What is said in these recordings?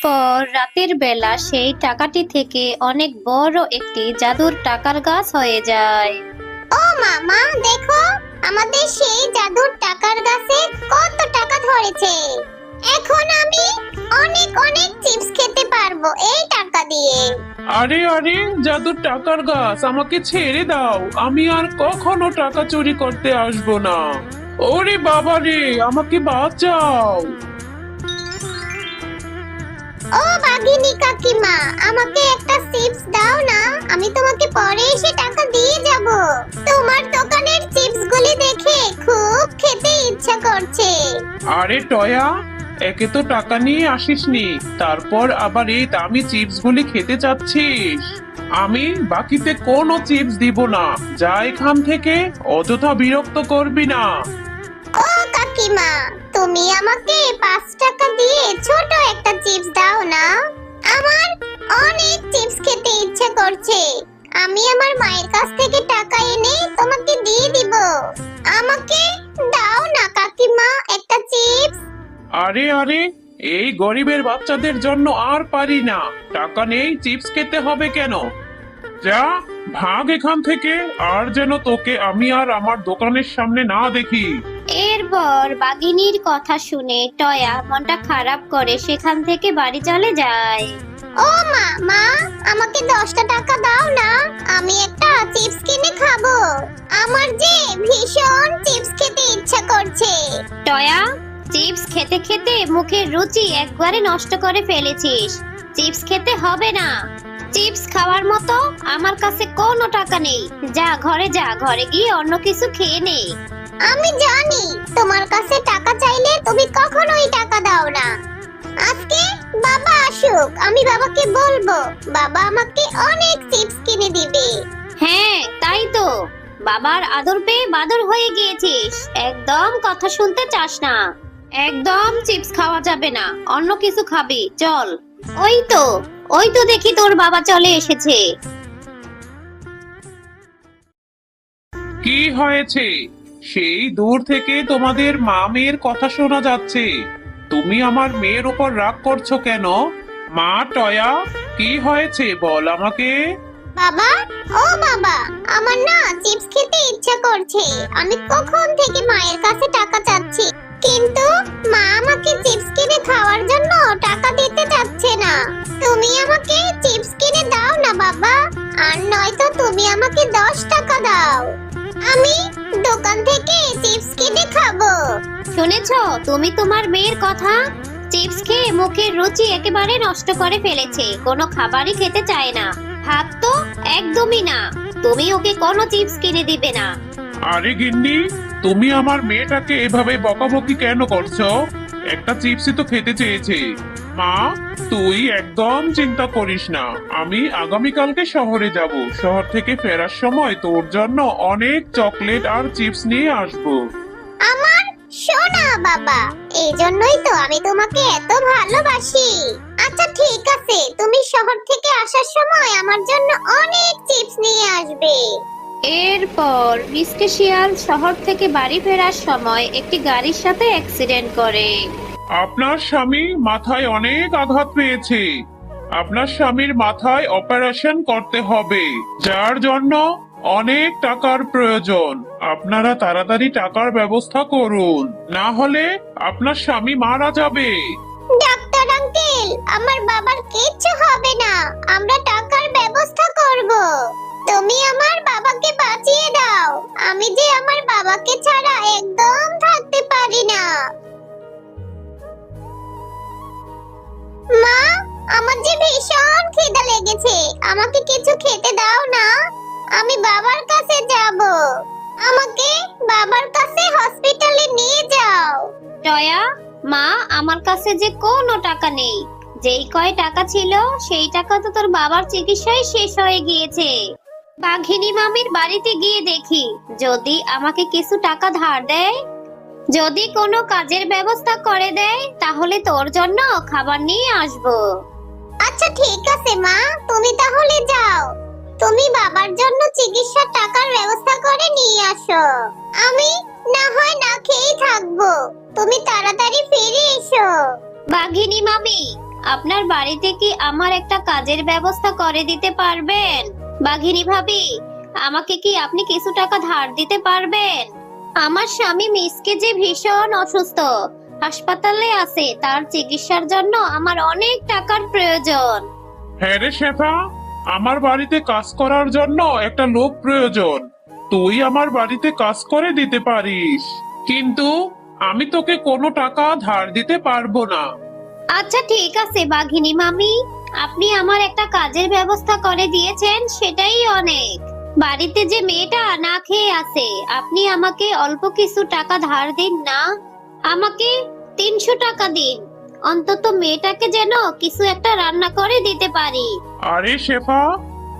এরপর রাতের বেলা সেই টাকাটি থেকে অনেক বড় একটি জাদুর টাকার গাছ হয়ে যায়। ও মামা দেখো, আমাদের সেই জাদুর টাকার গাছে কত টাকা ধরেছে। এখন আমি অনেক অনেক চিপস খেতে পারবো এই টাকা দিয়ে। আরে আরে, জাদুর টাকার গাছ, আমাকে ছেড়ে দাও। আমি আর কখনো টাকা চুরি করতে আসবো না। ওরে বাবা রে, আমাকে বাঁচাও। ও বাঘিনী কাকিমা, আমাকে একটা চিপস দাও না, আমি তোমাকে পরে এসে টাকা দিয়ে যাব। তোমার দোকানের চিপস গুলি দেখে খুব খেতে ইচ্ছা করছে। আরে টয়া, একে তো টাকা নিয়ে আসিসনি, তারপর আবার এই দামি চিপস গুলি খেতে চাচ্ছিস? আমি বাকিতে কোনো চিপস দিব না। যা এখান থেকে, অযথা বিরক্ত করবি না। ও কাকিমা, তুমি আমাকে 5 টাকা দিয়ে ছোট একটা চিপস দাও না, আমার অনেক চিপস খেতে ইচ্ছা করছে। আমি আমার মায়ের কাছ থেকে টাকা এনে তোমাকে দিয়ে দিব। আমাকে দাও না কাকিমা একটা চিপস। আরে আরে, এই গরিবের বাচ্চাদের জন্য আর পারি না। টাকা নেই, চিপস খেতে হবে কেন? যা, ভাগ এখান থেকে, আর যেন তোকে আমি আর আমার দোকানের সামনে না দেখি। এরপর বাঘিনীর কথা শুনে টয়া মনটা খারাপ করে সেখান থেকে বাড়ি চলে যায়। ও মা, মা আমাকে 10টা টাকা দাও না, আমি একটা চিপস কিনে খাবো। আমার যে ভীষণ চিপস খেতে ইচ্ছা করছে। টয়া, চিপস খেতে খেতে মুখের রুচি একবারে নষ্ট করে ফেলেছিস। চিপস খেতে হবে না। চিপস খাওয়ার মতো আমার কাছে কোনো টাকা নেই। যা ঘরে যা, ঘরে গিয়ে অন্য কিছু খেয়ে নে। আমি জানি তোমার কাছে টাকা চাইলে তুমি কখনোই টাকা দাও না। আজকে বাবা আসুক, আমি বাবাকে বলবো, বাবা আমাকে অনেক চিপস কিনে দিবে। হ্যাঁ তাই তো, বাবার আদর পেয়ে বাদর হয়ে গিয়েছিস। একদম কথা শুনতে চাস না। একদম চিপস খাওয়া যাবে না, অন্য কিছু খাবি চল। ওই তো দেখি তোর বাবা চলে এসেছে। কি হয়েছে? সেই দূর থেকে তোমাদের মা মেয়ের কথা শোনা যাচ্ছে। তুমি আমার মেয়ের উপর রাগ করছো কেন? মা টয়া, কি হয়েছে বল আমাকে। বাবা, ও বাবা, আমার না চিপস খেতে ইচ্ছা করছে। আমি কখন থেকে মায়ের কাছে টাকা চাচ্ছি, কিন্তু মা আমাকে চিপস কিনে খাওয়ার জন্য টাকা দিতে চাচ্ছে না। তুমি আমাকে চিপস কিনে দাও না বাবা, আর নয়তো তুমি আমাকে 10 টাকা দাও, আমি দোকান থেকে চিপস কিনে খাবো। শুনেছো তুমি তোমার মেয়ের কথা? চিপস খেয়ে মুখের রুচি একেবারে নষ্ট করে ফেলেছে। কোনো খাবারই খেতে চায় না। ভাত তো একদমই না। তুমি ওকে কোনো চিপস কিনে দিবে না। আরে গিন্নি, তুমি আমার মেয়েটাকে এভাবে বকাবকি কেন করছো? একটা চিপসই তো খেতে চেয়েছে। মা, তুই একদম চিন্তা করিস না। আমি আগামীকালকে শহরে যাব। শহর থেকে ফেরার সময় তোর জন্য অনেক চকলেট আর চিপস নিয়ে আসবো। আমার সোনা বাবা, এই জন্যই তো আমি তোমাকে এত ভালোবাসি। আচ্ছা ঠিক আছে, তুমি শহর থেকে আসার সময় আমার জন্য অনেক চিপস নিয়ে আসবে। এরপর মিসকে শিয়াল শহর থেকে বাড়ি ফেরার সময় একটি গাড়ির সাথে অ্যাক্সিডেন্ট করে। আপনার স্বামী মাথায় অনেক আঘাত পেয়েছে। আপনার স্বামীর মাথায় অপারেশন করতে হবে, যার জন্য অনেক টাকার প্রয়োজন। আপনারা তাড়াতাড়ি টাকার ব্যবস্থা করুন, না হলে আপনার স্বামী মারা যাবে। ডাক্তার আঙ্কেল, আমার বাবার কিচ্ছু হবে না, আমরা টাকার ব্যবস্থা করব। তুমি আমার বাবাকে বাঁচিয়ে দাও, আমি যে আমার বাবাকে ছাড়া একদম থাকতে পারি না। মা, আমার যে ভীষণ খিদে লেগেছে, আমাকে কিছু খেতে দাও না, আমি বাবার কাছে যাব। আমাকে বাবার কাছে হসপিটালে নিয়ে যাও। টয়া, মা আমার কাছে যে কোনো টাকা নেই। যেই কয় টাকা ছিল সেই টাকা তো তোর বাবার চিকিৎসায় শেষ হয়ে গিয়েছে। বাঘিনী মামির বাড়িতে গিয়ে দেখি যদি আমাকে কিছু টাকা ধার দেয়। যদি কোনো কাজের ব্যবস্থা করে দেয় তাহলে তোর জন্য খাবার নিয়ে আসবো। আচ্ছা ঠিক আছে মা, তুমি তাহলে যাও। তুমি বাবার জন্য চিকিৎসার টাকার ব্যবস্থা করে নিয়ে আসো। আমি না হয় না খেয়েই থাকবো, তুমি তাড়াতাড়ি ফিরে এসো। বাঘিনী মামি, আপনার বাড়িতে কি আমার একটা কাজের ব্যবস্থা করে দিতে পারবেন? বাঘিনী ভাবি, আমাকে কি আপনি কিছু টাকা ধার দিতে পারবেন? আমার স্বামী মিসকে যে ভীষণ অসুস্থ, হাসপাতালে আছে, তার চিকিৎসার জন্য আমার অনেক টাকার প্রয়োজন। হ্যাঁ রে শেফা, আমার বাড়িতে কাজ করার জন্য একটা লোক প্রয়োজন। তুই আমার বাড়িতে কাজ করে দিতে পারিস, কিন্তু আমি তোকে কোনো টাকা ধার দিতে পারবো না। আচ্ছা ঠিক আছে বাঘিনী মামি, আপনি আমার একটা কাজের ব্যবস্থা করে দিয়েছেন, সেটাই অনেক। বাড়িতে যে মেয়েটা না খেয়ে আছে, আপনি আমাকে অল্প কিছু টাকা ধার দিন না। আমাকে 300 টাকা দিন, অন্তত মেয়েটাকে যেন কিছু একটা রান্না করে দিতে পারি। আরে শেফা,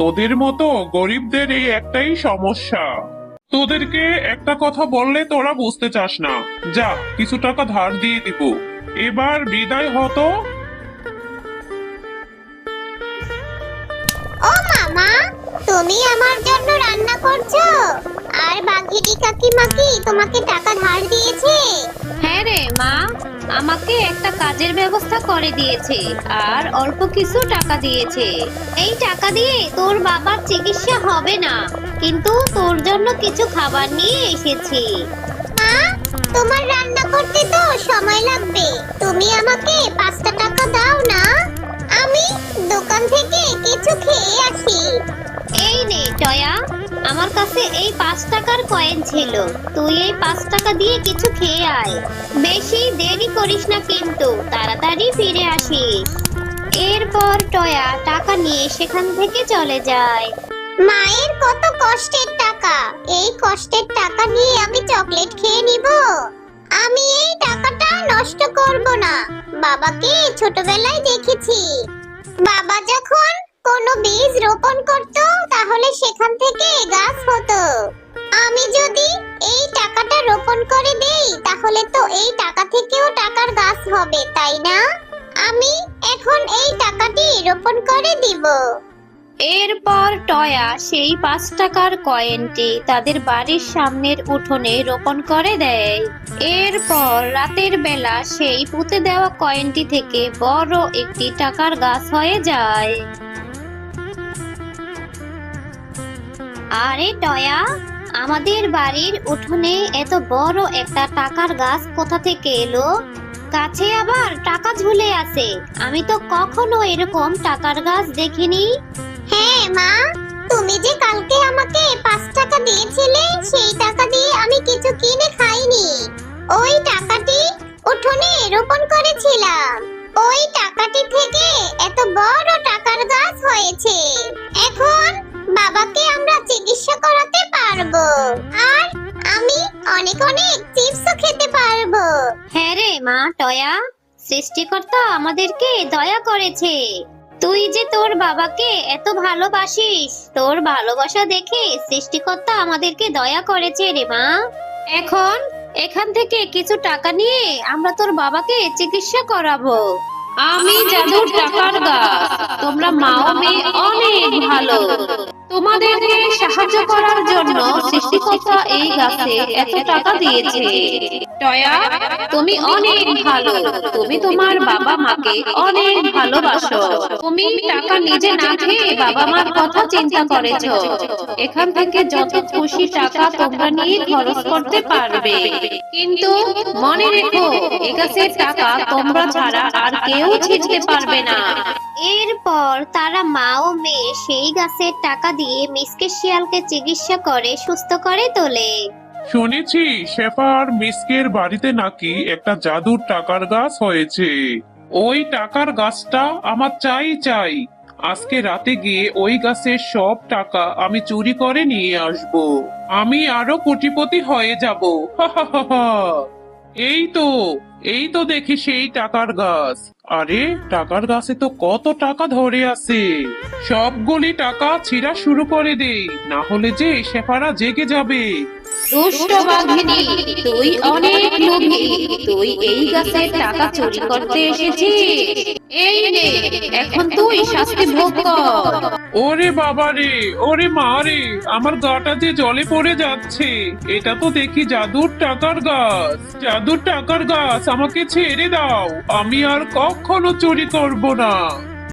তোদের মতো গরিবদের এই একটাই সমস্যা। তোদেরকে একটা কথা বললে তোরা বুঝতে চাস না। যা, কিছু টাকা ধার দিয়ে দিব। এবার বিদায় হতো। ও মামা, তুমি আমার জন্য রান্না করছো? আর বাঘিনী কাকিমা কি তোমাকে টাকা ধার দিয়েছে? হ্যাঁ রে মা, আমাকে একটা কাজের ব্যবস্থা করে দিয়েছে আর অল্প কিছু টাকা দিয়েছে। এই টাকা দিয়ে তোর বাবার চিকিৎসা হবে না, কিন্তু তোর জন্য কিছু খাবার নিয়ে এসেছি। মা, তোমার রান্না করতে তো সময় লাগবে, তুমি আমাকে 5টা টাকা দাও না, আমি দোকান থেকে কিছু খেয়ে আসি। এই নে টয়া, আমার কাছে এই 5 টাকার কয়েন ছিল, তুই এই 5 টাকা দিয়ে কিছু খেয়ে আয়। বেশি দেরি করিস না কিন্তু, তাড়াতাড়ি ফিরে আসিস। এরপর টয়া টাকা নিয়ে সেখান থেকে চলে যায়। মায়ের কত কষ্টের টাকা, এই কষ্টের টাকা নিয়ে আমি চকলেট খেয়ে নিব? আমি এই টাকাটা নষ্ট করব না। বাবাকে ছোটবেলায় দেখেছি, বাবা যখন কোনো বীজ রোপণ করত, তাহলে সেখান থেকে গাছ হতো। আমি যদি এই টাকাটা রোপণ করে দেই, তাহলে তো এই টাকা থেকেও টাকার গাছ হবে, তাই না? আমি এখন এই টাকাটি রোপণ করে দিব। এরপর টয়া সেই 5 টাকার কয়েনটি তাদের বাড়ির সামনের উঠোনে রোপণ করে দেয়। এরপর রাতের বেলা সেই পুঁতে দেওয়া কয়েনটি থেকে বড় একটি টাকার গাছ হয়ে যায়। আরে টয়া, আমাদের বাড়ির উঠোনে এত বড় একটা টাকার গাছ কোথা থেকে এলো? গাছে আবার টাকা ঝুলে আছে, আমি তো কখনো এরকম টাকার গাছ দেখিনি। হ্যাঁ মা, তুমি যে কালকে আমাকে 5 টাকা দিয়েছিলে, সেই টাকা দিয়ে আমি কিছু কিনে খাইনি। ওই টাকাটি উঠোনে রোপণ করেছিলাম, ওই টাকাটি থেকে এত বড় টাকার গাছ হয়েছে। এখন বাবাকে আমরা চিকিৎসা করাতে পারবো, আর আমি অনেক অনেক চিপসও খেতে পারবো। হ্যাঁ রে মা টয়া, সৃষ্টিকর্তা আমাদেরকে দয়া করেছে। তুই যে তোর বাবাকে এত ভালোবাসিস, তোর ভালোবাসা দেখে সৃষ্টিকর্তা আমাদেরকে দয়া করেছে রে মা। এখন এখান থেকে কিছু টাকা নিয়ে আমরা তোর বাবাকে চিকিৎসা করাবো। আমি জাদুর টাকার গাছ, তোমরা মা ও মেয়ে অনেক ভালো। তোমাদেরকে সাহায্য করার জন্য সৃষ্টিকর্তা এই গাছে এত টাকা দিয়েছে। টয়া, তুমি অনেক ভালো, তুমি তোমার বাবা মাকে অনেক ভালোবাসো। তুমি টাকা নিজে না খেয়ে বাবা মার কথা চিন্তা করেছো। এখান থেকে যত খুশি টাকা তোমরা নিয়ে খরচ করতে পারবে, কিন্তু মনে রেখো এই গাছের টাকা তোমরা ছাড়া আর কেউ ছিঁড়তে পারবে না। এরপর তারা মা ও মেয়ে সেই গাছের টাকা দিয়ে মিসকে শিয়ালকে চিকিৎসা করে সুস্থ করে তোলে। শুনেছি শেফা আর মিসকের বাড়িতে নাকি একটা জাদুর টাকার গাছ হয়েছে। ওই টাকার গাছটা আমার চাই চাই। আজকে রাতে গিয়ে ওই গাছের সব টাকা আমি চুরি করে নিয়ে আসব। আমি আরো কোটিপতি হয়ে যাব। এই তো দেখি সেই টাকার গাছ। আরে টাকার গাছে তো কত টাকা ধরে আছে। সবগুলি টাকা ছিঁড়া শুরু করে দেই, না হলে যে শেফারা জেগে যাবে। দুষ্ট বাঘিনী, তুই অনেক লোভী, তুই এই গাছের টাকা চুরি করতে এসেছিস। এই নে এখন তুই শাস্তি ভোগ কর। ওরে বাবা রে, ওরে মা রে, আমার গাটা যে জলে পড়ে যাচ্ছে। এটা তো দেখি জাদুর টাকার গাছ। জাদুর টাকার গাছ, আমাকে ছেড়ে দাও, আমি আর কখনো চুরি করব না।